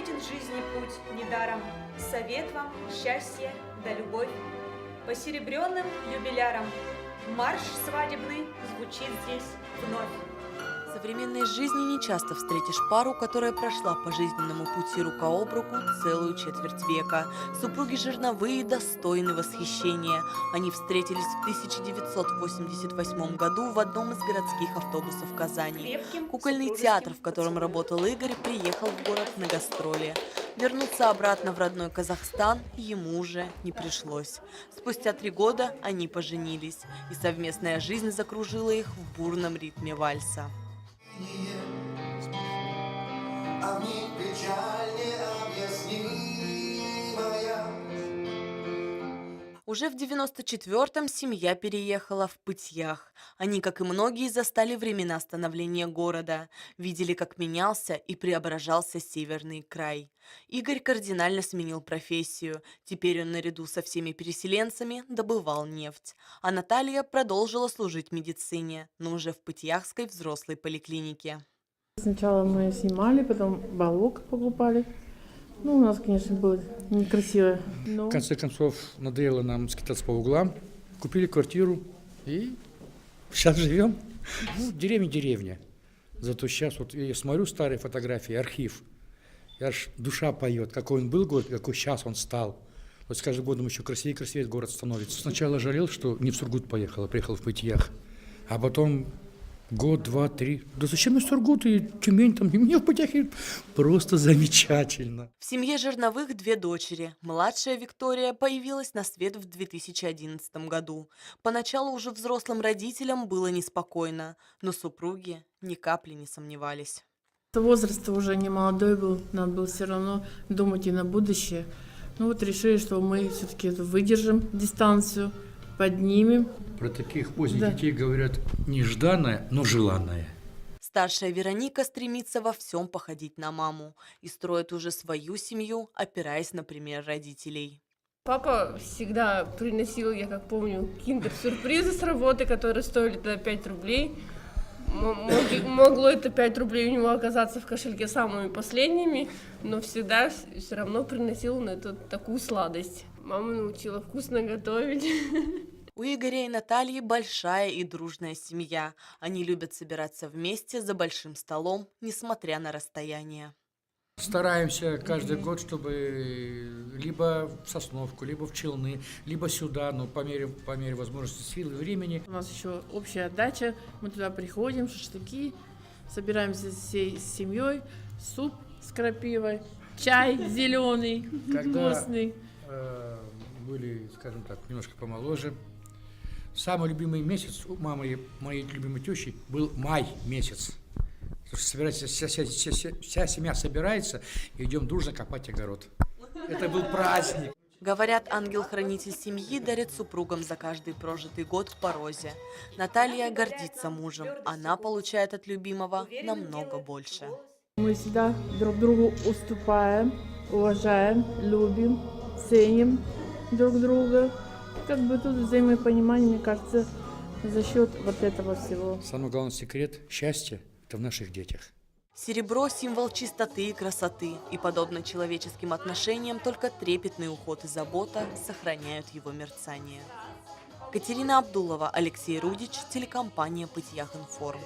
Виден жизни путь недаром, совет вам, счастье да любовь. По серебряным юбилярам марш свадебный звучит здесь вновь. В современной жизни не часто встретишь пару, которая прошла по жизненному пути рука об руку целую четверть века. Супруги Жерновые достойны восхищения. Они встретились в 1988 году в одном из городских автобусов Казани. Кукольный театр, в котором работал Игорь, приехал в город на гастроли. Вернуться обратно в родной Казахстан ему уже не пришлось. Спустя 3 года они поженились, и совместная жизнь закружила их в бурном ритме вальса. А в них печаль необъяснимая. Уже в 94-м семья переехала в Пытьях. Они, как и многие, застали времена становления города, видели, как менялся и преображался северный край. Игорь кардинально сменил профессию. Теперь он наряду со всеми переселенцами добывал нефть. А Наталья продолжила служить медицине, но уже в Пытьяхской взрослой поликлинике. Сначала мы снимали, потом балок покупали. Ну, у нас, конечно, было некрасиво. Но... В конце концов, надоело нам скитаться по углам. Купили квартиру и сейчас живем. Ну, деревня. Зато сейчас вот я смотрю старые фотографии, архив. И аж душа поет, какой он был город, какой сейчас он стал. Вот с каждым годом еще красивее и красивее город становится. Сначала жалел, что не в Сургут поехал, приехал в Пытьях. А потом год, 2, 3. Да зачем мне Сургут и Тюмень там? И мне в Пытьяхе просто замечательно. В семье Жерновых 2 дочери. Младшая Виктория появилась на свет в 2011 году. Поначалу уже взрослым родителям было неспокойно, но супруги ни капли не сомневались. Возраст уже не молодой был, надо было все равно думать и на будущее. Ну вот решили, что мы все-таки выдержим дистанцию, поднимем. Про таких поздних Да. детей говорят нежданное, но желанное. Старшая Вероника стремится во всем походить на маму и строит уже свою семью, опираясь на пример родителей. Папа всегда приносил, я как помню, киндер-сюрпризы с работы, которые стоили тогда 5 рублей. Могло это 5 рублей у него оказаться в кошельке самыми последними, но всегда все равно приносил на это такую сладость. Мама научила вкусно готовить. У Игоря и Натальи большая и дружная семья. Они любят собираться вместе за большим столом, несмотря на расстояние. Стараемся каждый год, чтобы либо в Сосновку, либо в Челны, либо сюда, но по мере возможности, силы, времени. У нас еще общая дача, мы туда приходим, шашлыки, собираемся всей семьей, суп с крапивой, чай зеленый, вкусный. Были, скажем так, немножко помоложе. Самый любимый месяц у мамы, моей любимой тещи, был май месяц. Потому что собирается, вся семья собирается и идем дружно копать огород. Это был праздник. Говорят, ангел-хранитель семьи дарит супругам за каждый прожитый год в порозе. Наталья гордится мужем. Она получает от любимого намного больше. Мы всегда друг другу уступаем, уважаем, любим, ценим друг друга. Как бы тут взаимопонимание, мне кажется, за счет вот этого всего. Самый главный секрет счастья – это в наших детях. Серебро – символ чистоты и красоты, и, подобно человеческим отношениям, только трепетный уход и забота сохраняют его мерцание. Катерина Абдулова, Алексей Рудич, телекомпания «Пытьях Информ».